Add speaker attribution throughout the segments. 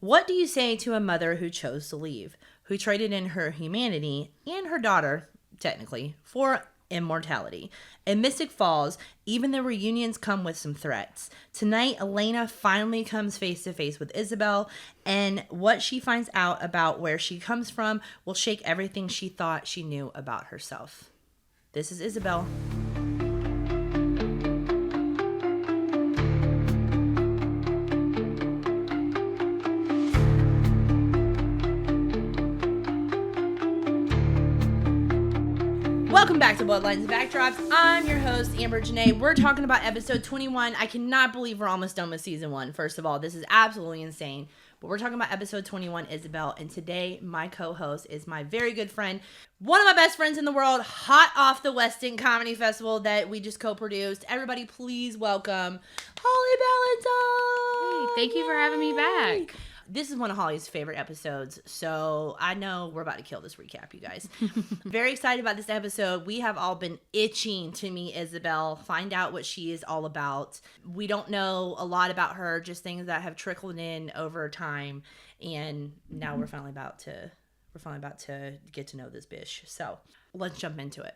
Speaker 1: What do you say to a mother who chose to leave, who traded in her humanity and her daughter, technically, for immortality? In Mystic Falls, even the reunions come with some threats. Tonight, Elena finally comes face to face with Isobel, and what she finds out about where she comes from will shake everything she thought she knew about herself. This is Isobel. Welcome back to Bloodlines and Backdrops. I'm your host, Amber Janae. We're talking about episode 21. I cannot believe we're almost done with season 1. First of all, this is absolutely insane. But we're talking about episode 21, Isobel. And today, my co-host is my very good friend, one of my best friends in the world, hot off the Weston Comedy Festival that we just co-produced. Everybody, please welcome Holly Ballantyne.
Speaker 2: Hey, thank you for having me back.
Speaker 1: This is one of Holly's favorite episodes, so I know we're about to kill this recap, you guys. Very excited about this episode. We have all been itching to meet Isobel, find out what she is all about. We don't know a lot about her, just things that have trickled in over time, and now we're finally about to get to know this bitch. So let's jump into it.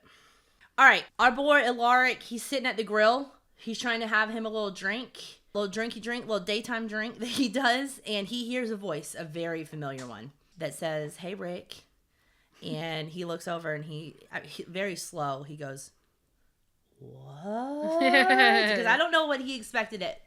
Speaker 1: All right, our boy Alaric, he's sitting at the grill. He's trying to have him a little drink. Little daytime drink that he does, and he hears a voice, a very familiar one, that says, "Hey, Rick." And he looks over, and he very slow, he goes, "What?" Because I don't know what he expected it.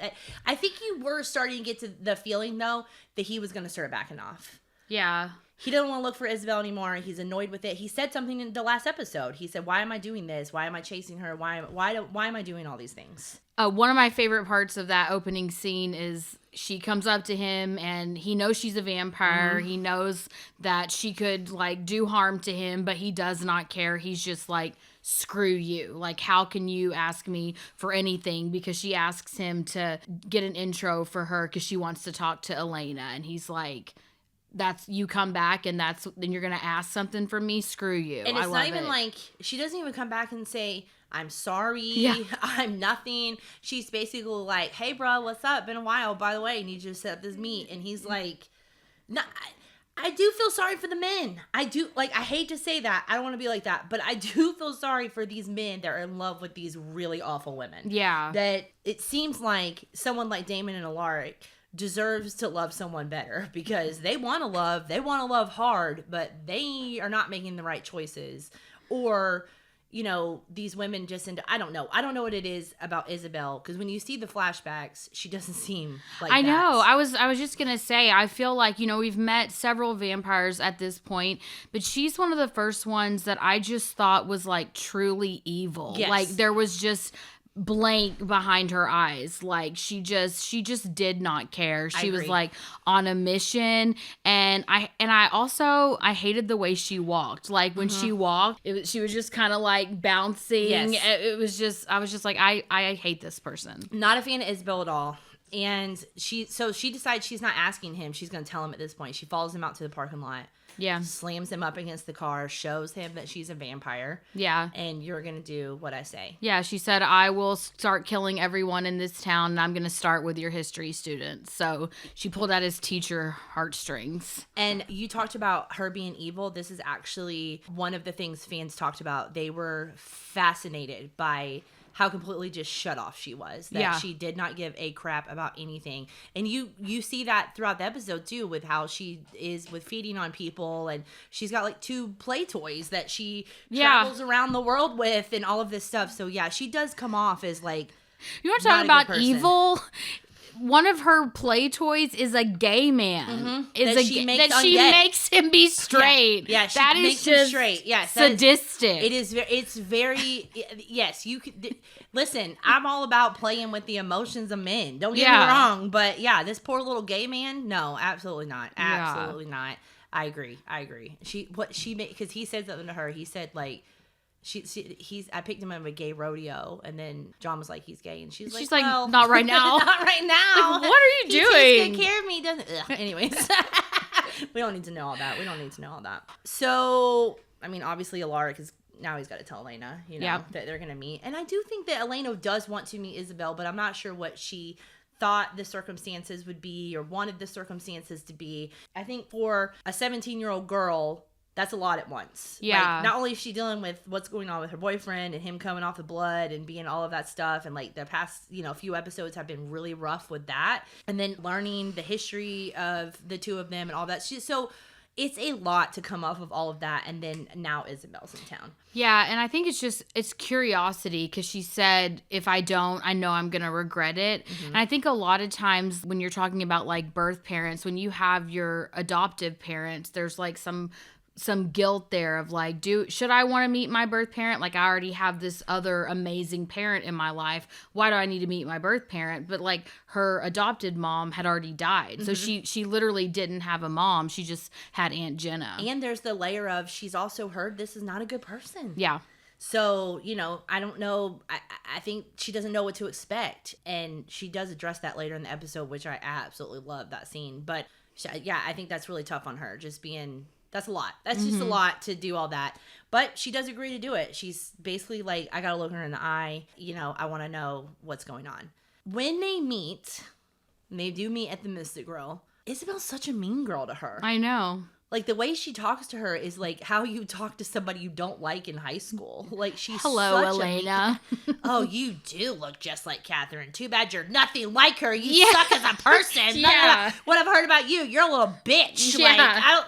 Speaker 1: I think you were starting to get to the feeling, though, that he was going to start backing off.
Speaker 2: Yeah.
Speaker 1: He doesn't want to look for Isobel anymore. He's annoyed with it. He said something in the last episode. He said, "Why am I doing this? Why am I chasing her? Why am I doing all these things?"
Speaker 2: One of my favorite parts of that opening scene is she comes up to him and he knows she's a vampire. Mm-hmm. He knows that she could like do harm to him, but he does not care. He's just like, screw you. Like, how can you ask me for anything? Because she asks him to get an intro for her because she wants to talk to Elena. And he's like, that's, you come back and then you're going to ask something from me? Screw you.
Speaker 1: And it's not even like, she doesn't even come back and say, "I'm sorry, yeah. I'm nothing." She's basically like, "Hey, bro, what's up? Been a while. By the way, I need you to set up this meet." And he's like, "No, I do feel sorry for the men. I do. Like, I hate to say that. I don't want to be like that. But I do feel sorry for these men that are in love with these really awful women.
Speaker 2: Yeah.
Speaker 1: That it seems like someone like Damon and Alaric deserves to love someone better because they want to love hard, but they are not making the right choices. Or... you know, these women just I don't know what it is about Isobel, because when you see the flashbacks, she doesn't seem like
Speaker 2: I
Speaker 1: that.
Speaker 2: know. I was just going to say, I feel like, you know, we've met several vampires at this point, but she's one of the first ones that I just thought was like truly evil.
Speaker 1: Yes. Like
Speaker 2: there was just blank behind her eyes. Like she just did not care. She was like on a mission, and I also hated the way she walked. Like when she walked, she was just kind of like bouncing.
Speaker 1: Yes.
Speaker 2: It was just, I was just like, I hate this person.
Speaker 1: Not a fan of Isobel at all. And she decides she's not asking him. She's going to tell him at this point. She follows him out to the parking lot.
Speaker 2: Yeah.
Speaker 1: Slams him up against the car, shows him that she's a vampire.
Speaker 2: Yeah.
Speaker 1: And you're going to do what I say.
Speaker 2: Yeah, she said, "I will start killing everyone in this town, and I'm going to start with your history students." So she pulled out his teacher heartstrings.
Speaker 1: And you talked about her being evil. This is actually one of the things fans talked about. They were fascinated by how completely just shut off she was. That she did not give a crap about anything. And you see that throughout the episode too, with how she is with feeding on people, and she's got like 2 play toys that she travels around the world with and all of this stuff. So yeah, she does come off as like,
Speaker 2: you want to talk about evil? One of her play toys is a gay man.
Speaker 1: That she makes
Speaker 2: him be straight.
Speaker 1: Yeah, she
Speaker 2: that
Speaker 1: makes
Speaker 2: is
Speaker 1: him
Speaker 2: just
Speaker 1: straight. Yes,
Speaker 2: sadistic.
Speaker 1: It's very. Yes, you could listen. I'm all about playing with the emotions of men. Don't get me wrong, but yeah, this poor little gay man. No, absolutely not. Absolutely not. I agree. Because he said something to her. He said like, I picked him up at a gay rodeo, and then John was like, he's gay, and she's like, well,
Speaker 2: not right now.
Speaker 1: Not right now.
Speaker 2: Like, what are you doing?
Speaker 1: He takes good care of me, doesn't? Ugh. Anyways, we don't need to know all that. So, I mean, obviously, Alaric is now he's got to tell Elena, that they're gonna meet, and I do think that Elena does want to meet Isobel, but I'm not sure what she thought the circumstances would be or wanted the circumstances to be. I think for a 17-year-old girl, that's a lot at once.
Speaker 2: Yeah.
Speaker 1: Like, not only is she dealing with what's going on with her boyfriend and him coming off the blood and being all of that stuff. And like the past, few episodes have been really rough with that. And then learning the history of the two of them and all that. So it's a lot to come off of all of that. And then now Isabel's in town.
Speaker 2: Yeah. And I think it's curiosity, because she said, if I don't, I know I'm going to regret it. Mm-hmm. And I think a lot of times when you're talking about like birth parents, when you have your adoptive parents, there's like some guilt there of like, should I want to meet my birth parent? Like, I already have this other amazing parent in my life. Why do I need to meet my birth parent? But like, her adopted mom had already died. Mm-hmm. So she literally didn't have a mom. She just had Aunt Jenna.
Speaker 1: And there's the layer of, she's also heard this is not a good person.
Speaker 2: Yeah.
Speaker 1: So, I don't know. I think she doesn't know what to expect. And she does address that later in the episode, which I absolutely love that scene. But yeah, I think that's really tough on her. Just being... That's a lot. That's just a lot to do all that. But she does agree to do it. She's basically like, I got to look her in the eye. I want to know what's going on. When they meet, and they do meet at the Mystic Grill, Isabel's such a mean girl to her.
Speaker 2: I know.
Speaker 1: Like, the way she talks to her is like how you talk to somebody you don't like in high school. Like, she's
Speaker 2: Hello, Elena.
Speaker 1: Oh, you do look just like Catherine. Too bad you're nothing like her. You suck as a person.
Speaker 2: Yeah.
Speaker 1: What I've heard about you, you're a little bitch.
Speaker 2: Yeah.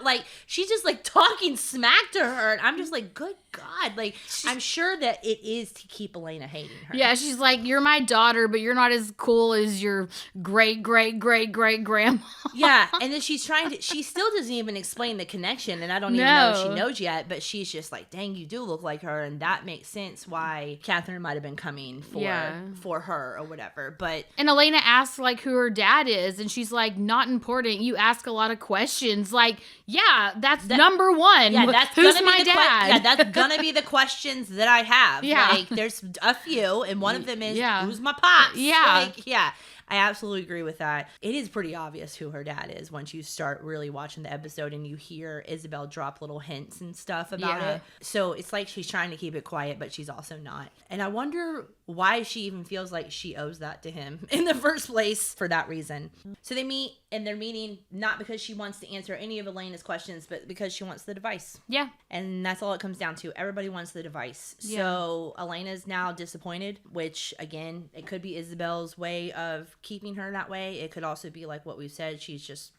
Speaker 1: She's just like talking smack to her. And I'm just like, good God. Like, I'm sure that it is to keep Elena hating her.
Speaker 2: Yeah, she's like, you're my daughter, but you're not as cool as your great-great-great-great-grandma.
Speaker 1: Yeah, and then she still doesn't even explain the connection, and I don't even know if she knows yet, but she's just like, dang, you do look like her, and that makes sense why Catherine might have been coming for her or whatever. And
Speaker 2: Elena asks like who her dad is, and she's like, not important. You ask a lot of questions. Like, yeah, that's number one.
Speaker 1: Yeah, that's
Speaker 2: who's my dad?
Speaker 1: That's gonna be the questions that I have.
Speaker 2: Yeah,
Speaker 1: like there's a few, and one of them is who's my pops?
Speaker 2: Yeah,
Speaker 1: I absolutely agree with that. It is pretty obvious who her dad is once you start really watching the episode and you hear Isabel drop little hints and stuff about it. So it's like she's trying to keep it quiet, but she's also not. And I wonder why she even feels like she owes that to him in the first place for that reason. So they meet, and they're meeting not because she wants to answer any of Elena's questions, but because she wants the device. Yeah. And that's all it comes down to. Everybody wants the device. Yeah. So Elena's now disappointed, which again, it could be Isabel's way of keeping her that way. It could also be like what we've said. She's just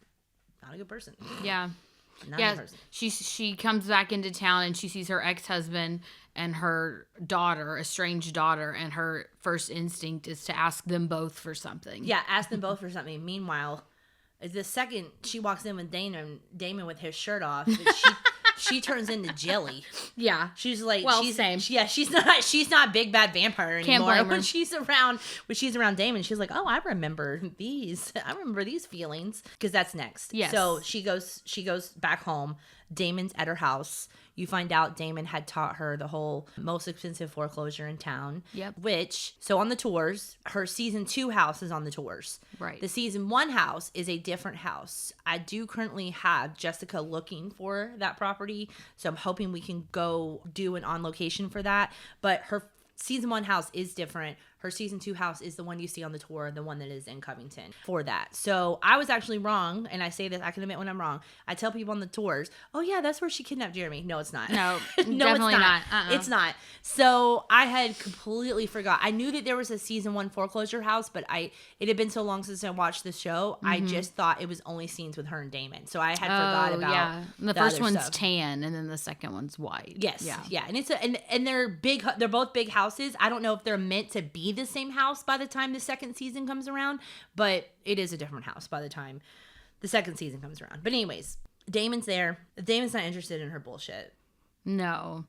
Speaker 1: not a good person.
Speaker 2: Yeah. Not a good person. She comes back into town and she sees her ex-husband and her daughter, estranged daughter, and her first instinct is to ask them both for something.
Speaker 1: Yeah, ask them both for something. Meanwhile, the second she walks in with Damon with his shirt off, she turns into jelly. Yeah. She's like, same. She's not big bad vampire anymore. Can't blame her. When she's around Damon, she's like, oh, I remember these feelings, because that's next. Yes. So she goes back home. Damon's at her house. You find out Damon had taught her the whole most expensive foreclosure in town. Yep. So on the tours, her season 2 house is on the tours. Right. The season 1 house is a different house. I do currently have Jessica looking for that property, so I'm hoping we can go do an on location for that. But her season 1 house is different. Her season 2 house is the one you see on the tour, the one that is in Covington for that. So I was actually wrong, and I say this, I can admit when I'm wrong. I tell people on the tours, oh yeah, that's where she kidnapped Jeremy. No, it's not. No, definitely it's not. It's not. So I had completely forgot. I knew that there was a season 1 foreclosure house, but it had been so long since I watched the show. Mm-hmm. I just thought it was only scenes with her and Damon. So I had forgot about.
Speaker 2: Yeah, the first one's stuff. Tan, and then the second one's white.
Speaker 1: Yes. Yeah. And it's and they're big. They're both big houses. I don't know if they're meant to be the same house by the time the second season comes around, but it is a different house by the time the second season comes around. But anyways, Damon's there. Damon's not interested in her bullshit. No,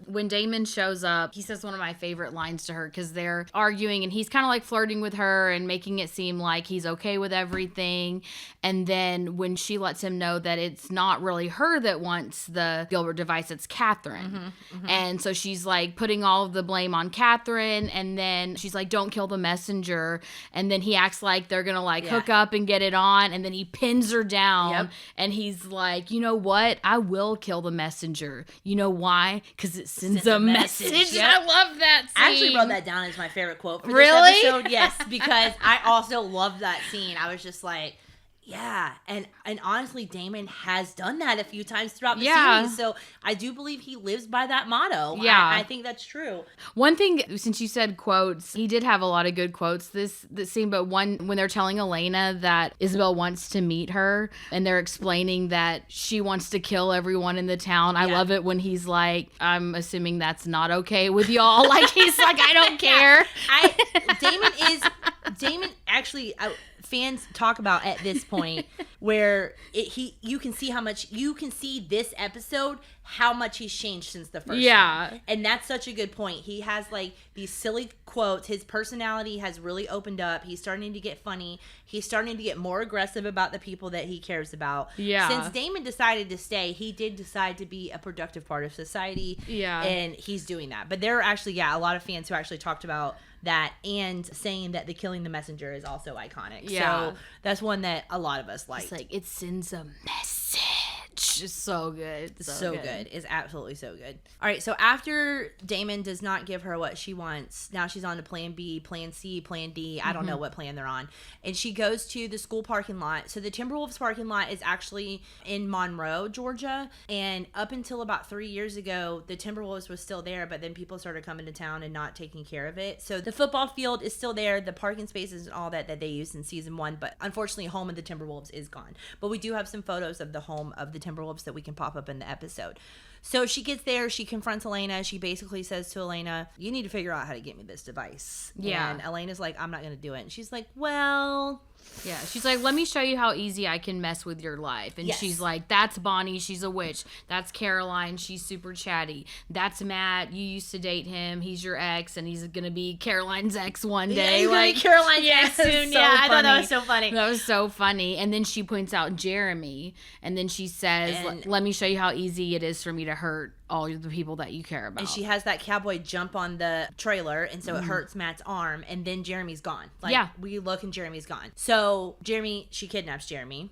Speaker 1: when Damon shows up, he says one of my favorite lines to her, because they're arguing and he's kind of like flirting with her and making it seem like he's okay with everything. And then when she lets him know that it's not really her that wants the Gilbert device, it's Catherine. Mm-hmm, mm-hmm. And so she's like putting all of the blame on Catherine. And then she's like, don't kill the messenger. And then he acts like they're going to hook up and get it on. And then he pins her down. Yep. And he's like, you know what? I will kill the messenger. You know why?
Speaker 2: Why? Because it sends a message.
Speaker 1: Yep.
Speaker 2: I love that scene.
Speaker 1: I actually wrote that down as my favorite quote for
Speaker 2: Really?
Speaker 1: this episode. Yes, because I also love that scene. I was just like, yeah, and honestly, Damon has done that a few times throughout the series, so I do believe he lives by that motto.
Speaker 2: Yeah,
Speaker 1: I think that's true.
Speaker 2: One thing, since you said quotes, he did have a lot of good quotes this scene, but one when they're telling Elena that Isobel wants to meet her, and they're explaining that she wants to kill everyone in the town. I love it when he's like, "I'm assuming that's not okay with y'all." Like he's like, "I don't care." Damon actually. Fans talk about at this point where you can see this episode how much he's changed since the first one. And that's such a good point. He has like these silly quotes. His personality has really opened up. He's starting to get funny. He's starting to get more aggressive about the people that he cares about. Since Damon decided to stay, he did decide to be a productive part of society. And he's doing that. But there are actually a lot of fans who actually talked about that and saying that the killing the messenger is also iconic. So that's one that a lot of us like. It's like, it sends a message. It's so good.
Speaker 1: So good. It's absolutely so good. All right, so after Damon does not give her what she wants, now she's on to plan B, plan C, plan D. I don't know what plan they're on. And she goes to the school parking lot. So the Timberwolves parking lot is actually in Monroe, Georgia. And up until about 3 years ago, the Timberwolves was still there, but then people started coming to town and not taking care of it. So the football field is still there, the parking spaces and all that they used in season 1, but unfortunately home of the Timberwolves is gone. But we do have some photos of the home of the Timberwolves that we can pop up in the episode. So she gets there, she confronts Elena. She basically says to Elena, you need to figure out how to get me this device. And Elena's like, I'm not going to do it. And she's like, well...
Speaker 2: Yeah, she's like, let me show you how easy I can mess with your life. And she's like, that's Bonnie, she's a witch. That's Caroline, she's super chatty. That's Matt, you used to date him. He's your ex, and he's going to be Caroline's ex one day.
Speaker 1: Yeah, he's going to be Caroline's ex soon.
Speaker 2: So
Speaker 1: I thought that was so funny.
Speaker 2: That was so funny. And then she points out Jeremy, and then she says, let me show you how easy it is for me to hurt all the people that you care about.
Speaker 1: And she has that cowboy jump on the trailer, and so it hurts Matt's arm, and then Jeremy's gone. We look and Jeremy's gone. So she kidnaps Jeremy,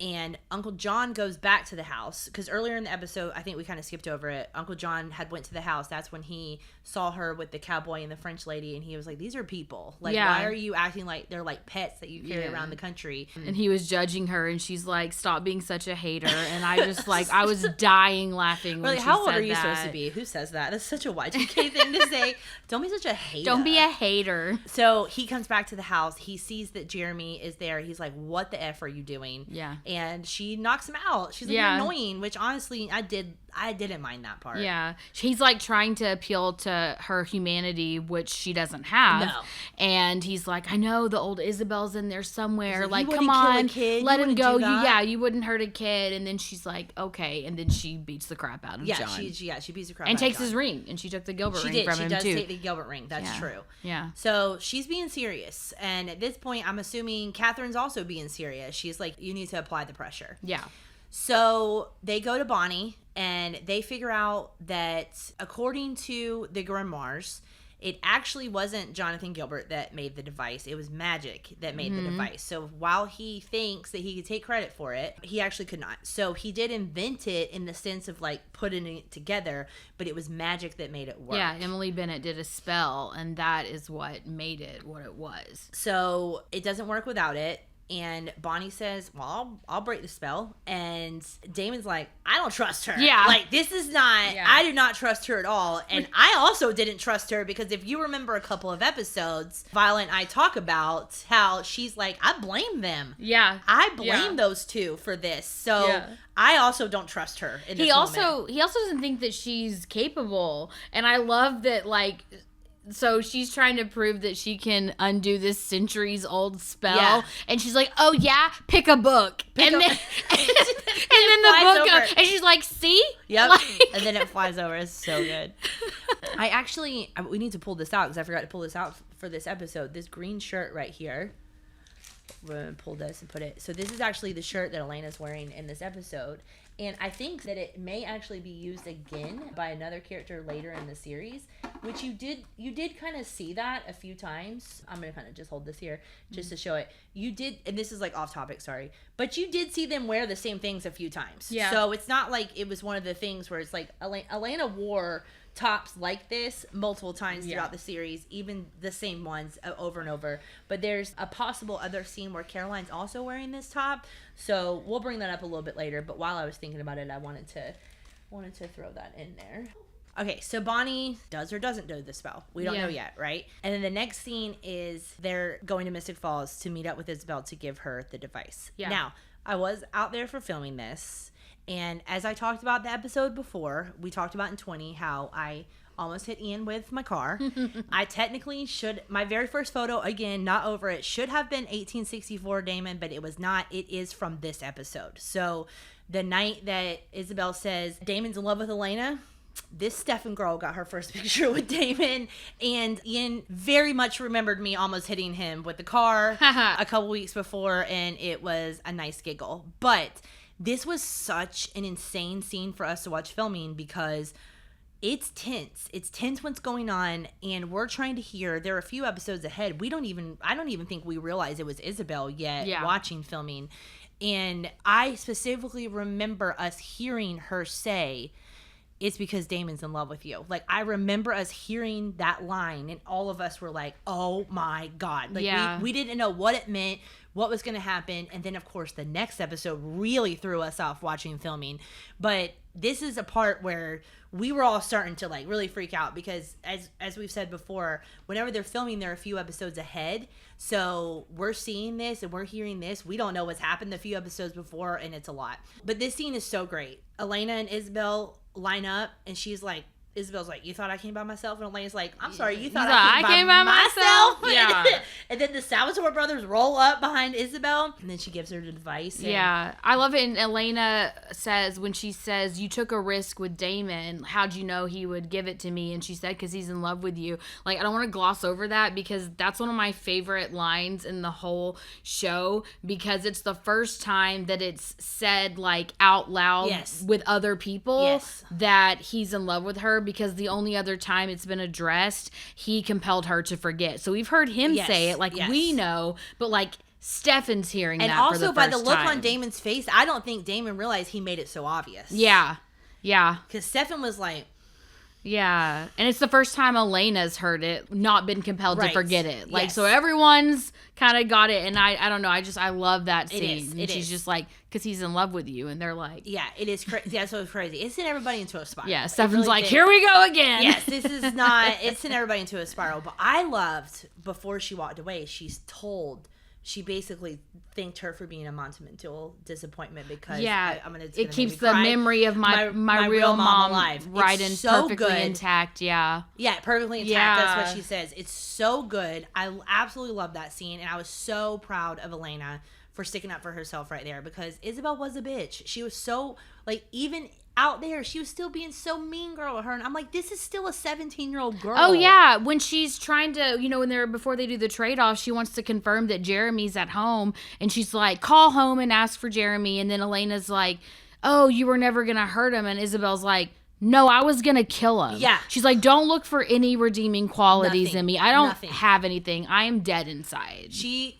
Speaker 1: and Uncle John goes back to the house, because earlier in the episode, I think we kind of skipped over it, Uncle John had went to the house. That's when he saw her with the cowboy and the French lady, and he was like, these are people. Like, why are you acting like they're like pets that you carry around the country?
Speaker 2: And he was judging her, and she's like, stop being such a hater. And I just like, I was dying laughing when she said that.
Speaker 1: How old are you supposed to be? Who says that? That's such a Y2K thing to say. Don't be such a hater.
Speaker 2: Don't be a hater.
Speaker 1: So he comes back to the house. He sees that Jeremy is there. He's like, what the F are you doing?
Speaker 2: Yeah.
Speaker 1: And she knocks him out. She's like, you're annoying, which honestly, I didn't mind that part.
Speaker 2: Yeah. He's like trying to appeal to her humanity, which she doesn't have. No. And he's like, I know the old Isabel's in there somewhere. Like, come on, let him go. You wouldn't hurt a kid. And then she's like, okay. And then she beats the crap out of John.
Speaker 1: She beats the crap out of John.
Speaker 2: And takes his ring. And she took the Gilbert ring from him, too. She does
Speaker 1: take the Gilbert ring. That's true.
Speaker 2: Yeah.
Speaker 1: So she's being serious. And at this point, I'm assuming Catherine's also being serious. She's like, you need to apply the pressure.
Speaker 2: Yeah.
Speaker 1: So they go to Bonnie, and they figure out that according to the grimoires, it actually wasn't Jonathan Gilbert that made the device. It was magic that made the device. So while he thinks that he could take credit for it, he actually could not. So he did invent it in the sense of like putting it together, but it was magic that made it work.
Speaker 2: Yeah, Emily Bennett did a spell, and that is what made it what it was.
Speaker 1: So it doesn't work without it. And Bonnie says, well, I'll break the spell. And Damon's like, I don't trust her.
Speaker 2: Yeah.
Speaker 1: Like, this is not, I do not trust her at all. And I also didn't trust her because if you remember a couple of episodes, Violet and I talk about how she's like, I blame them.
Speaker 2: Yeah.
Speaker 1: I blame those two for this. So I also don't trust her in this moment.
Speaker 2: He also doesn't think that she's capable. And I love that, like... So she's trying to prove that she can undo this centuries-old spell. Yeah. And she's like, oh, yeah? Pick a book. And then the book goes, and she's like, see?
Speaker 1: Yep.
Speaker 2: Like,
Speaker 1: and then it flies over. It's so good. We need to pull this out because I forgot to pull this out for this episode. This green shirt right here. We're going to pull this and put it. So this is actually the shirt that Elena's wearing in this episode. And I think that it may actually be used again by another character later in the series. which you did kind of see that a few times. I'm gonna kind of just hold this here just to show it. You did, and this is like off topic, sorry, but you did see them wear the same things a few times.
Speaker 2: Yeah.
Speaker 1: So it's not like it was one of the things where it's like Elena wore tops like this multiple times throughout the series, even the same ones over and over. But there's a possible other scene where Caroline's also wearing this top, so we'll bring that up a little bit later. But while I was thinking about it, I wanted to throw that in there. Okay, so Bonnie does or doesn't do the spell. We don't know yet, right? And then the next scene is they're going to Mystic Falls to meet up with Isabel to give her the device. Yeah. Now, I was out there for filming this, and as I talked about the episode before, we talked about in 20 how I almost hit Ian with my car. I technically should, my very first photo, again, not over it, should have been 1864 Damon, but it was not. It is from this episode. So the night that Isabel says Damon's in love with Elena, this Stefan girl got her first picture with Damon, and Ian very much remembered me almost hitting him with the car a couple weeks before, and it was a nice giggle. But this was such an insane scene for us to watch filming because it's tense. It's tense what's going on, and we're trying to hear. There are a few episodes ahead. I don't even think we realized it was Isabel yet watching filming. And I specifically remember us hearing her say, "It's because Damon's in love with you." Like, I remember us hearing that line, and all of us were like, oh my God. Like, we didn't know what it meant, what was going to happen. And then, of course, the next episode really threw us off watching filming. But this is a part where we were all starting to, like, really freak out because, as we've said before, whenever they're filming, they're a few episodes ahead. So we're seeing this and we're hearing this. We don't know what's happened a few episodes before, and it's a lot. But this scene is so great. Elena and Isabel line up, and Isabel's like, "You thought I came by myself?" And Elena's like, "I'm sorry, you thought I came by myself?" Yeah. And then the Salvatore brothers roll up behind Isabel, and then she gives her the device.
Speaker 2: Yeah, I love it. And Elena says, when she says, "You took a risk with Damon. How'd you know he would give it to me?" And she said, "Because he's in love with you." Like, I don't want to gloss over that because that's one of my favorite lines in the whole show, because it's the first time that it's said, like, out loud with other people that he's in love with her, because the only other time it's been addressed, he compelled her to forget. So we've heard him say it, like, we know, but, like, Stefan's hearing that for the first time. And also, by the look on
Speaker 1: Damon's face, I don't think Damon realized he made it so obvious.
Speaker 2: Yeah.
Speaker 1: Because Stefan was like...
Speaker 2: Yeah. And it's the first time Elena's heard it, not been compelled to forget it. Like, so everyone's kind of got it. And I don't know. I love that scene. And she's just like, because he's in love with you. And they're like... Yeah, it is crazy. Yeah, so it's crazy. It sent everybody into a spiral. Yeah, Stefan's really like, here we go again.
Speaker 1: Yes, this is not... It sent everybody into a spiral. But I loved, before she walked away, she basically thanked her for being a monumental disappointment because
Speaker 2: it keeps the memory of my real mom alive. Right, and so perfectly good. Intact. Yeah,
Speaker 1: perfectly intact. That's what she says. It's so good. I absolutely love that scene, and I was so proud of Elena for sticking up for herself right there, because Isabel was a bitch. She was so, like, even out there, she was still being so mean girl with her, and I'm like, this is still a 17-year-old girl.
Speaker 2: Oh yeah, when she's trying to, before they do the trade-off, she wants to confirm that Jeremy's at home, and she's like, call home and ask for Jeremy, and then Elena's like, oh, you were never gonna hurt him, and Isabel's like, no, I was gonna kill him. Yeah. She's like, don't look for any redeeming qualities in me. I don't have anything. I am dead inside.
Speaker 1: She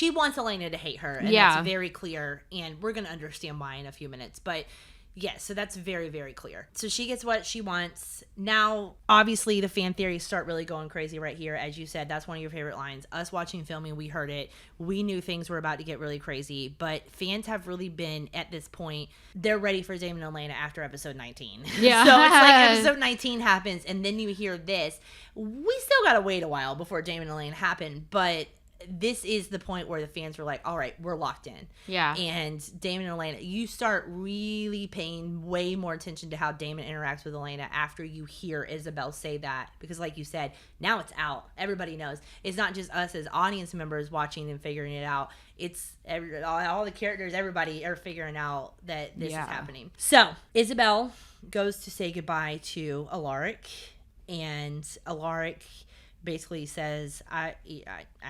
Speaker 1: wants Elena to hate her, and that's very clear, and we're gonna understand why in a few minutes, but yes, so that's very, very clear. So she gets what she wants. Now, obviously, the fan theories start really going crazy right here. As you said, that's one of your favorite lines. Us watching filming, we heard it. We knew things were about to get really crazy. But fans have really been, at this point, they're ready for Damon and Elena after episode 19. Yeah. So it's like episode 19 happens, and then you hear this. We still got to wait a while before Damon and Elena happen, but... this is the point where the fans were like, all right, we're locked in. Yeah. And Damon and Elena, you start really paying way more attention to how Damon interacts with Elena after you hear Isabel say that. Because like you said, now it's out. Everybody knows. It's not just us as audience members watching and figuring it out. It's all the characters, everybody are figuring out that this is happening. So Isabel goes to say goodbye to Alaric. And Alaric basically says, I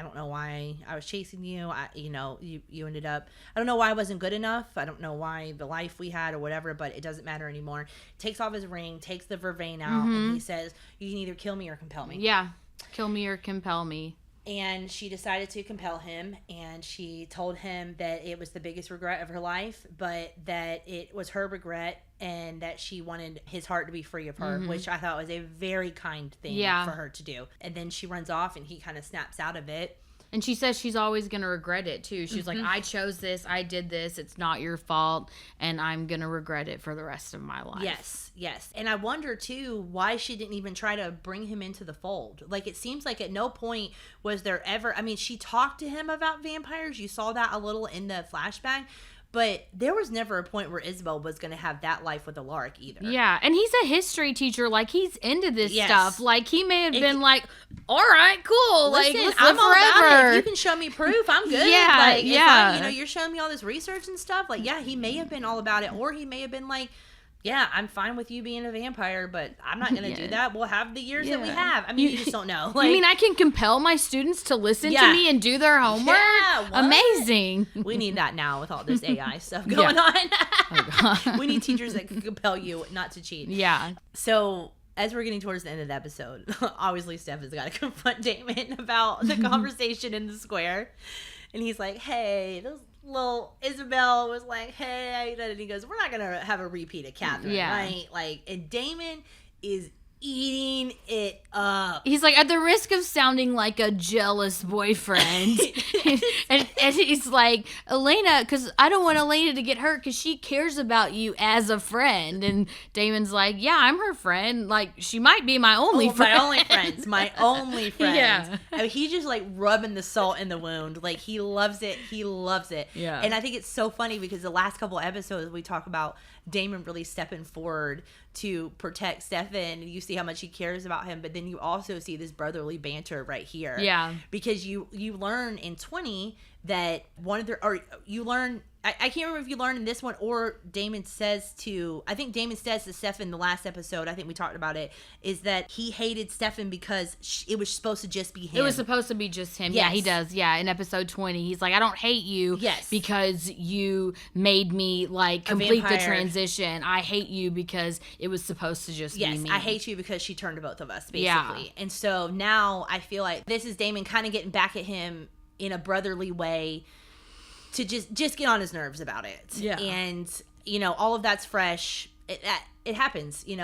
Speaker 1: don't know why I was chasing you. You ended up, I don't know why I wasn't good enough. I don't know why the life we had or whatever, but it doesn't matter anymore. Takes off his ring, takes the vervain out, and he says, you can either kill me or compel me.
Speaker 2: Yeah. Kill me or compel me.
Speaker 1: And she decided to compel him, and she told him that it was the biggest regret of her life, but that it was her regret and that she wanted his heart to be free of her, which I thought was a very kind thing for her to do. And then she runs off, and he kind of snaps out of it.
Speaker 2: And she says she's always going to regret it, too. She's like, I chose this. I did this. It's not your fault. And I'm going to regret it for the rest of my life.
Speaker 1: Yes. And I wonder, too, why she didn't even try to bring him into the fold. Like, it seems like at no point was there ever... I mean, she talked to him about vampires. You saw that a little in the flashback. But there was never a point where Isobel was going to have that life with a Lark either.
Speaker 2: Yeah, and he's a history techer. Like, he's into this stuff. Like, he may have been like, all right, cool.
Speaker 1: Listen,
Speaker 2: like, let's
Speaker 1: I'm
Speaker 2: live
Speaker 1: all
Speaker 2: forever.
Speaker 1: about it. If you can show me proof, I'm good.
Speaker 2: Yeah,
Speaker 1: like,
Speaker 2: yeah.
Speaker 1: You're showing me all this research and stuff. Like, yeah, he may have been all about it. Or he may have been like, yeah, I'm fine with you being a vampire, but I'm not going to do that. We'll have the years that we have. I mean, you just don't know. Like,
Speaker 2: you mean I can compel my students to listen to me and do their homework?
Speaker 1: Yeah, what?
Speaker 2: Amazing.
Speaker 1: We need that now with all this AI stuff going on. Oh, God. We need teachers that can compel you not to cheat.
Speaker 2: Yeah.
Speaker 1: So as we're getting towards the end of the episode, obviously Steph has got to confront Damon about the conversation in the square. And he's like, hey, those little Isobel was like, hey, and he goes, we're not going to have a repeat of Catherine, right? Like, and Damon is eating it up.
Speaker 2: He's like, at the risk of sounding like a jealous boyfriend. and he's like, Elena, because I don't want Elena to get hurt because she cares about you as a friend. And Damon's like, yeah, I'm her friend. Like, she might be my only friend.
Speaker 1: My only friends.
Speaker 2: Yeah.
Speaker 1: I mean, he's just like rubbing the salt in the wound. Like, he loves it.
Speaker 2: Yeah.
Speaker 1: And I think it's so funny because the last couple episodes we talk about Damon really stepping forward to protect Stefan, and you see how much he cares about him, but then you also see this brotherly banter right here.
Speaker 2: Yeah.
Speaker 1: Because you learn in 20 that you learn, I can't remember if you learned in this one or Damon says to Stefan the last episode, I think we talked about it, is that he hated Stefan because it was supposed to just be him.
Speaker 2: It was supposed to be just him.
Speaker 1: Yes.
Speaker 2: Yeah, he does. Yeah, in episode 20, he's like, I don't hate you because you made me like complete the transition. I hate you because it was supposed to just be me.
Speaker 1: I hate you because she turned to both of us, basically. Yeah. And so now I feel like this is Damon kind of getting back at him in a brotherly way to just get on his nerves about it. Yeah. And, all of that's fresh. It happens, and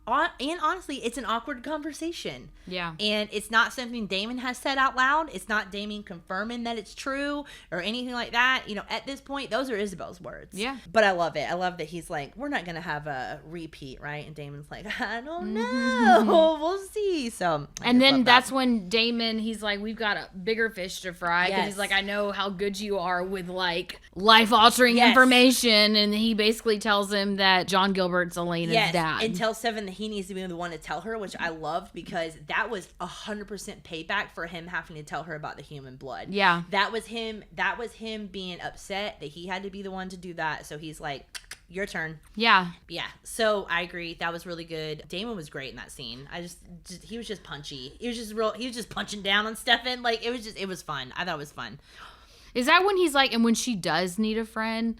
Speaker 1: honestly, it's an awkward conversation.
Speaker 2: Yeah.
Speaker 1: And it's not something Damon has said out loud. It's not Damon confirming that it's true or anything like that. At this point, those are Isobel's words.
Speaker 2: Yeah.
Speaker 1: But I love it. I love that he's like, we're not going to have a repeat, right? And Damon's like, I don't know. We'll see. So,
Speaker 2: and then that's when Damon, he's like, we've got a bigger fish to fry. Because he's like, I know how good you are with like life-altering information. And he basically tells him that John Gilbert's Elena's dad.
Speaker 1: And tells Stefan that he needs to be the one to tell her, which I loved because that was 100% payback for him having to tell her about the human blood.
Speaker 2: Yeah.
Speaker 1: That was him being upset that he had to be the one to do that. So he's like, your turn.
Speaker 2: Yeah.
Speaker 1: Yeah. So I agree. That was really good. Damon was great in that scene. He was just punchy. He was just punching down on Stefan. Like, it was fun. I thought it was fun.
Speaker 2: Is that when he's like, and when she does need a friend,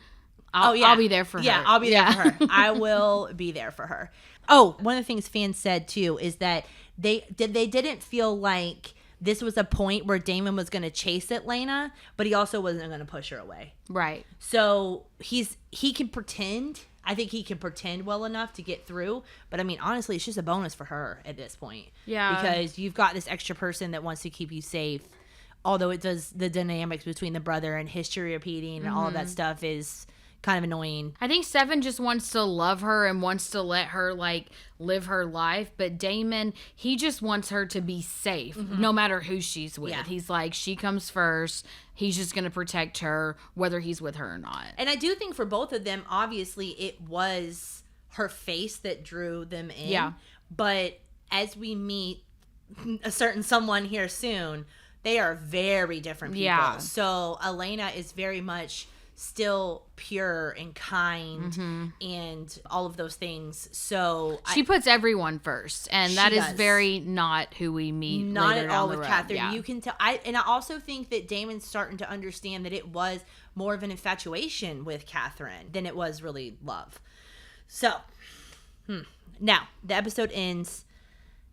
Speaker 2: I'll be there for her.
Speaker 1: Yeah, I'll be there for her. I will be there for her. Oh, one of the things fans said too is that they didn't feel like this was a point where Damon was going to chase Elena, but he also wasn't going to push her away.
Speaker 2: Right.
Speaker 1: So he can pretend. I think he can pretend well enough to get through. But I mean, honestly, it's just a bonus for her at this point.
Speaker 2: Yeah.
Speaker 1: Because you've got this extra person that wants to keep you safe. Although it does, the dynamics between the brother and history repeating and all of that stuff is kind of annoying.
Speaker 2: I think Stefan just wants to love her and wants to let her like live her life, but Damon, he just wants her to be safe no matter who she's with. Yeah. He's like, she comes first. He's just going to protect her whether he's with her or not.
Speaker 1: And I do think for both of them, obviously it was her face that drew them in. Yeah. But as we meet a certain someone here soon, they are very different people. Yeah. So Elena is very much still pure and kind and all of those things. So
Speaker 2: she puts everyone first, and that is very not who we meet.
Speaker 1: Not at all with
Speaker 2: road.
Speaker 1: Catherine.
Speaker 2: Yeah.
Speaker 1: You can tell. I also think that Damon's starting to understand that it was more of an infatuation with Catherine than it was really love. So now the episode ends.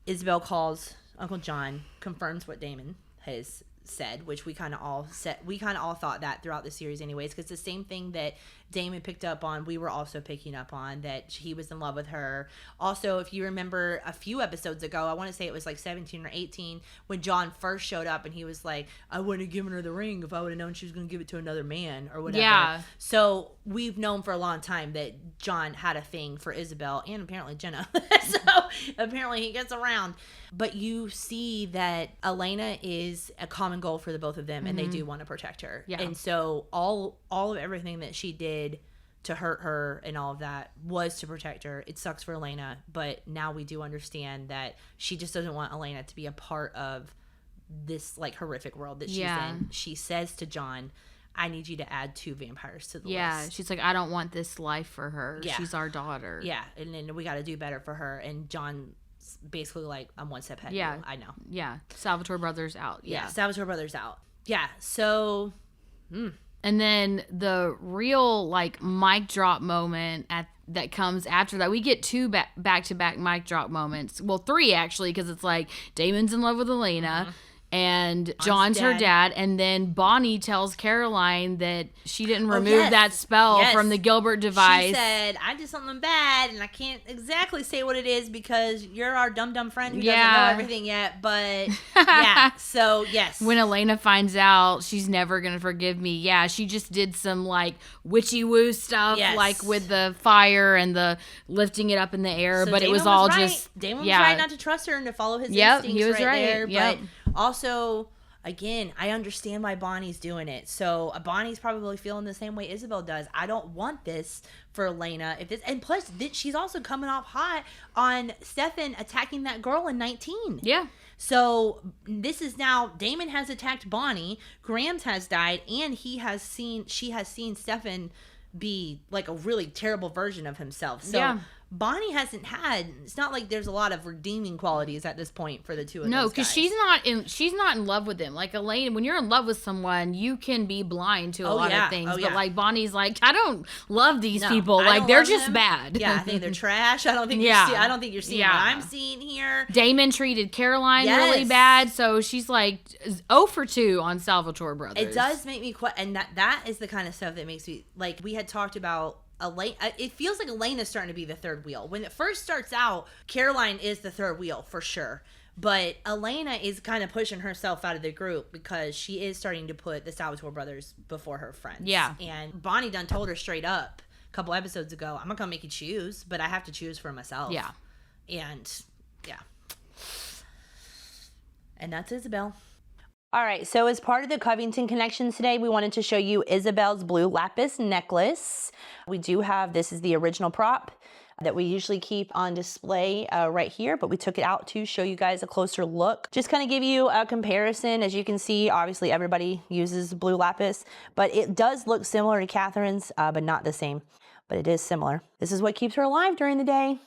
Speaker 1: Isabel calls Uncle John, confirms what Damon has said, which we kind of all thought that throughout the series anyways, because the same thing that Damon picked up on, we were also picking up on, that he was in love with her. Also, if you remember a few episodes ago, I want to say it was like 17 or 18, when John first showed up and he was like, I wouldn't have given her the ring if I would have known she was going to give it to another man or whatever.
Speaker 2: Yeah.
Speaker 1: So we've known for a long time that John had a thing for Isabel and apparently Jenna. So apparently he gets around. But you see that Elena is a common goal for the both of them, and they do want to protect her.
Speaker 2: Yeah.
Speaker 1: And so all of everything that she did to hurt her and all of that was to protect her. It sucks for Elena, but now we do understand that she just doesn't want Elena to be a part of this like horrific world that she's in. She says to John, I need you to add 2 vampires to the list.
Speaker 2: Yeah, she's like, I don't want this life for her.
Speaker 1: Yeah.
Speaker 2: She's our daughter.
Speaker 1: Yeah, and then we got to do better for her. And John basically like, I'm one step ahead.
Speaker 2: Yeah,
Speaker 1: of you. I know.
Speaker 2: Yeah, Salvatore brothers out.
Speaker 1: Yeah, Salvatore brothers out. Yeah, so.
Speaker 2: And then the real like mic drop moment that comes after that. We get 2 back-to-back mic drop moments. Well, 3 actually, because it's like Damon's in love with Elena. And John's her dad, and then Bonnie tells Caroline that she didn't remove that spell from the Gilbert device.
Speaker 1: She said, I did something bad, and I can't exactly say what it is because you're our dumb friend who doesn't know everything yet, but yeah, so yes.
Speaker 2: When Elena finds out, she's never going to forgive me. Yeah, she just did some like witchy-woo stuff, like with the fire and the lifting it up in the air,
Speaker 1: So
Speaker 2: but
Speaker 1: Damon
Speaker 2: it was all
Speaker 1: right.
Speaker 2: just...
Speaker 1: Damon was right not to trust her and to follow his instincts
Speaker 2: he was right
Speaker 1: there,
Speaker 2: Yep.
Speaker 1: But also, again, I understand why Bonnie's doing it. So Bonnie's probably feeling the same way Isabel does. I don't want this for Elena. And plus, she's also coming off hot on Stefan attacking that girl in 19.
Speaker 2: Yeah.
Speaker 1: So this is now, Damon has attacked Bonnie, Grams has died, and she has seen Stefan be like a really terrible version of himself. So Bonnie hasn't had, it's not like there's a lot of redeeming qualities at this point for the two of them.
Speaker 2: No, because she's not in love with him. Like Elena, when you're in love with someone, you can be blind to a lot of things. But like Bonnie's like, I don't love these people. Like they're just bad.
Speaker 1: Yeah, I think they're trash. I don't think you're seeing what I'm seeing here.
Speaker 2: Damon treated Caroline really bad, so she's like 0 for 2 on Salvatore brothers.
Speaker 1: It does make me and that is the kind of stuff that makes me, like, we had talked about Elena. It feels like Elena's starting to be the third wheel. When it first starts out, Caroline is the third wheel for sure. But Elena is kind of pushing herself out of the group because she is starting to put the Salvatore brothers before her friends. Yeah. And Bonnie done told her straight up a couple episodes ago, I'm not going to make you choose, but I have to choose for myself. Yeah. And that's Isabel. All right, so as part of the Covington connection today, we wanted to show you Isabel's blue lapis necklace. We do have, this is the original prop that we usually keep on display right here, but we took it out to show you guys a closer look. Just kind of give you a comparison. As you can see, obviously everybody uses blue lapis, but it does look similar to Catherine's, but not the same, but it is similar. This is what keeps her alive during the day.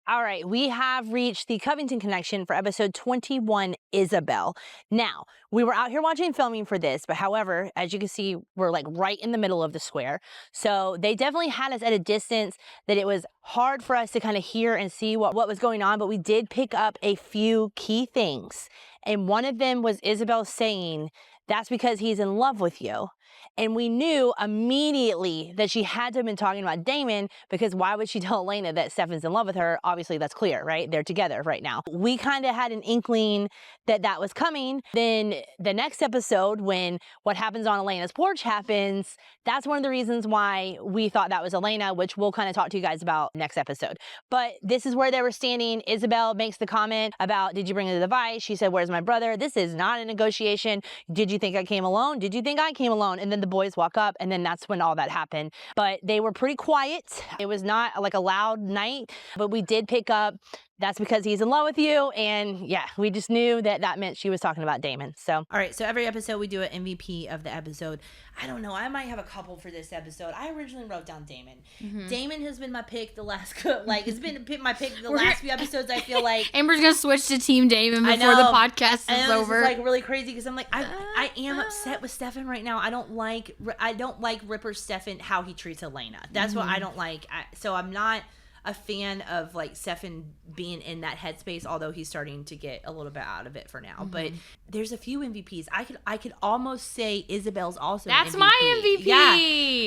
Speaker 1: All right, we have reached the Covington connection for episode 21, Isobel. Now, we were out here watching filming for this, but however, as you can see, we're like right in the middle of the square. So they definitely had us at a distance that it was hard for us to kind of hear and see what was going on, but we did pick up a few key things. And one of them was Isabel saying, that's because he's in love with you. And we knew immediately that she had to have been talking about Damon, because why would she tell Elena that Stefan's in love with her? Obviously, that's clear, right? They're together right now. We kind of had an inkling that that was coming. Then the next episode, when what happens on Elena's porch happens, that's one of the reasons why we thought that was Elena, which we'll kind of talk to you guys about next episode. But this is where they were standing. Isabel makes the comment about, did you bring the device? She said, where's my brother? This is not a negotiation. Did you think I came alone? Did you think I came alone? And then the boys walk up, and then that's when all that happened. But they were pretty quiet. It was not like a loud night, but we did pick up
Speaker 3: that's because he's in love with you. And yeah, we just knew that meant she was talking about Damon. So,
Speaker 1: all right. So every episode we do an MVP of the episode. I don't know. I might have a couple for this episode. I originally wrote down Damon. Mm-hmm. Damon has been my pick the last, it's been my pick the last few episodes. I feel like
Speaker 2: Amber's going to switch to Team Damon before the podcast is over.
Speaker 1: It's really crazy because I'm like, I am upset with Stefan right now. I don't like Ripper Stefan, how he treats Elena. That's what I don't like. So I'm not a fan of Stefan being in that headspace, although he's starting to get a little bit out of it for now. But there's a few MVPs. I could almost say Isobel's also
Speaker 2: that's
Speaker 1: an MVP.
Speaker 2: my MVP.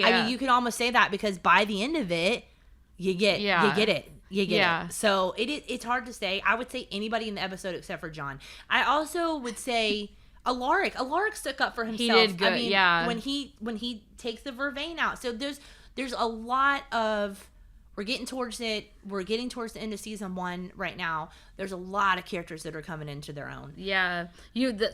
Speaker 1: Yeah. I mean, you could almost say that because by the end of it, you get it. So it's hard to say. I would say anybody in the episode except for John. I also would say Alaric. Alaric stuck up for himself.
Speaker 2: He did good.
Speaker 1: When he takes the Vervain out. So there's a lot of. We're getting towards the end of season 1 right now. There's a lot of characters that are coming into their own.
Speaker 2: Yeah.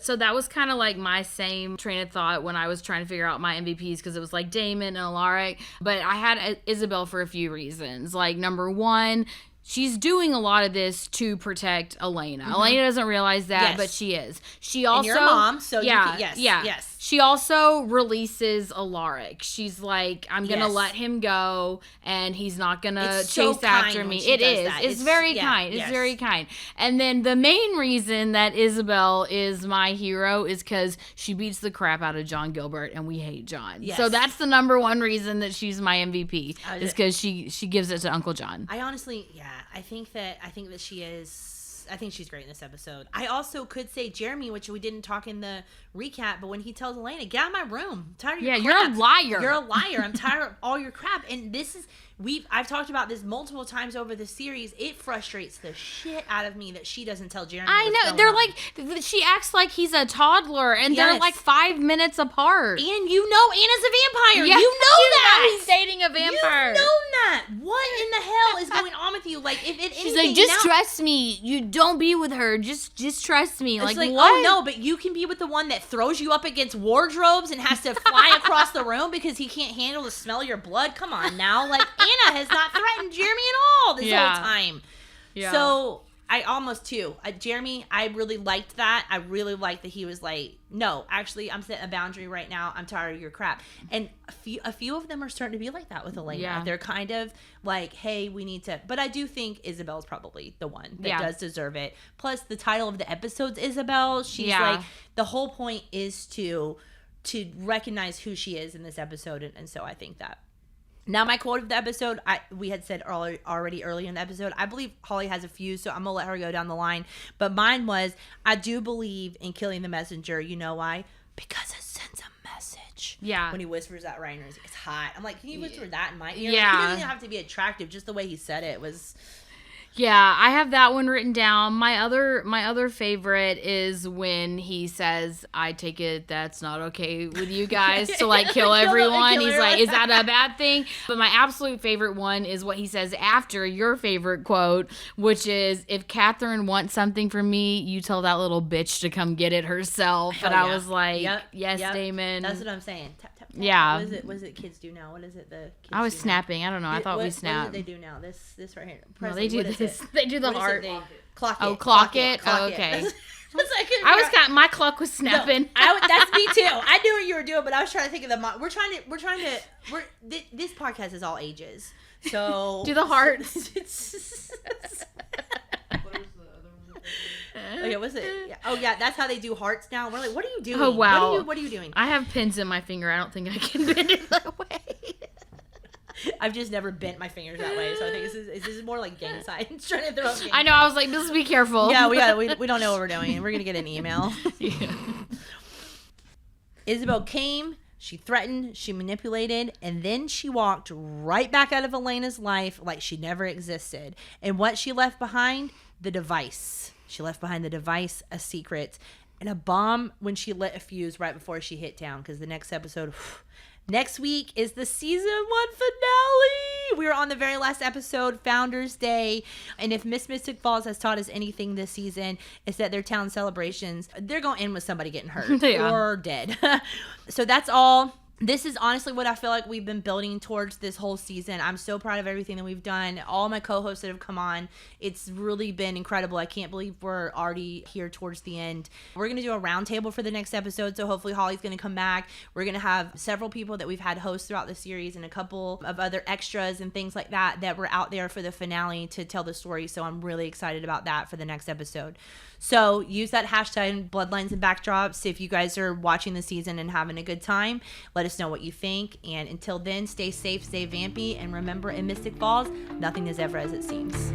Speaker 2: So that was kind of like my same train of thought when I was trying to figure out my MVPs, because it was like Damon and Alaric. But I had Isobel for a few reasons. Like, number one, she's doing a lot of this to protect Elena. Mm-hmm. Elena doesn't realize that, but she is. She also,
Speaker 1: and you're a mom, so
Speaker 2: yes. She also releases Alaric. She's like, I'm gonna let him go, and he's not gonna chase after me. It is. It's very kind. It's very kind. And then the main reason that Isobel is my hero is because she beats the crap out of John Gilbert, and we hate John. Yes. So that's the number one reason that she's my MVP, is because she gives it to Uncle John.
Speaker 1: I honestly, I think that she is. I think she's great in this episode. I also could say Jeremy, which we didn't talk in the recap, but when he tells Elena, get out of my room. I'm tired of your crap.
Speaker 2: You're a liar.
Speaker 1: You're a liar. I'm tired of all your crap. And this is, I've talked about this multiple times over the series. It frustrates the shit out of me that she doesn't tell Jeremy.
Speaker 2: I know. They're like, she acts like he's a toddler, and they're like 5 minutes apart.
Speaker 1: And you know Anna's a vampire.
Speaker 2: Yeah,
Speaker 1: you know that.
Speaker 2: He's dating a vampire.
Speaker 1: You know that. What in the hell is going on with you? Like,
Speaker 2: she's like, just trust me. You don't be with her. Just trust me.
Speaker 1: It's
Speaker 2: like, what?
Speaker 1: Oh no, but you can be with the one that throws you up against wardrobes and has to fly across the room because he can't handle the smell of your blood. Come on now. Like, Anna has not threatened Jeremy at all this whole time. Yeah. So I almost too. Jeremy, I really liked that. I really liked that he was like, no, actually, I'm setting a boundary right now. I'm tired of your crap. And a few of them are starting to be like that with Elena. Yeah. They're kind of like, hey, we need to. But I do think Isobel's probably the one that does deserve it. Plus, the title of the episode's Isobel. She's like, the whole point is to recognize who she is in this episode. And so I think that. Now, my quote of the episode, we had said already earlier in the episode, I believe Holly has a few, so I'm going to let her go down the line. But mine was, I do believe in killing the messenger. You know why? Because it sends a message. Yeah. When he whispers that right in her, it's hot. I'm like, can you whisper that in my ear? Yeah. Like, he doesn't have to be attractive. Just the way he said it was...
Speaker 2: Yeah, I have that one written down. My other favorite is when he says, I take it that's not okay with you guys to like kill everyone. He's like, is that a bad thing? But my absolute favorite one is what he says after your favorite quote, which is, if Catherine wants something from me, you tell that little bitch to come get it herself. Hell, and I was like, yes, Damon.
Speaker 1: That's what I'm saying. Tap, tap, tap.
Speaker 2: Yeah.
Speaker 1: What is it kids do now? What is it the kids
Speaker 2: I was snapping. Now? I don't know. I thought we snapped.
Speaker 1: What do they do now? This right here.
Speaker 2: No, they do this. They do the heart.
Speaker 1: Clock it.
Speaker 2: Oh, clock it. Oh, okay. My clock was snapping.
Speaker 1: No, that's me too. I knew what you were doing, but I was trying to think of the. This podcast is all ages. So
Speaker 2: do the heart.
Speaker 1: Okay, what's it? Oh yeah, that's how they do hearts now. We're like, what are you doing?
Speaker 2: Oh wow,
Speaker 1: what are you doing?
Speaker 2: I have pins in my finger. I don't think I can bend it that way.
Speaker 1: I've just never bent my fingers that way, so I think this is more like gang signs trying to throw me.
Speaker 2: I know. I was like, just be careful.
Speaker 1: Yeah, we don't know what we're doing. We're gonna get an email. Yeah. Isobel came. She threatened. She manipulated, and then she walked right back out of Elena's life like she never existed. And what she left behind? The device. She left behind the device, a secret, and a bomb when she lit a fuse right before she hit town. Because the next episode. Next week is the season 1 finale. We are on the very last episode, Founders Day. And if Miss Mystic Falls has taught us anything this season, it's that their town celebrations, they're going to end with somebody getting hurt or dead. So that's all This is honestly what I feel like we've been building towards this whole season. I'm so proud of everything that we've done. All my co-hosts that have come on, it's really been incredible. I can't believe we're already here towards the end. We're going to do a roundtable for the next episode, so hopefully Holly's going to come back. We're going to have several people that we've had hosts throughout the series and a couple of other extras and things like that were out there for the finale to tell the story, so I'm really excited about that for the next episode. So use that hashtag Bloodlines and Backdrops if you guys are watching the season and having a good time. Let us know what you think. And until then, stay safe, stay vampy, and remember, in Mystic Falls, nothing is ever as it seems.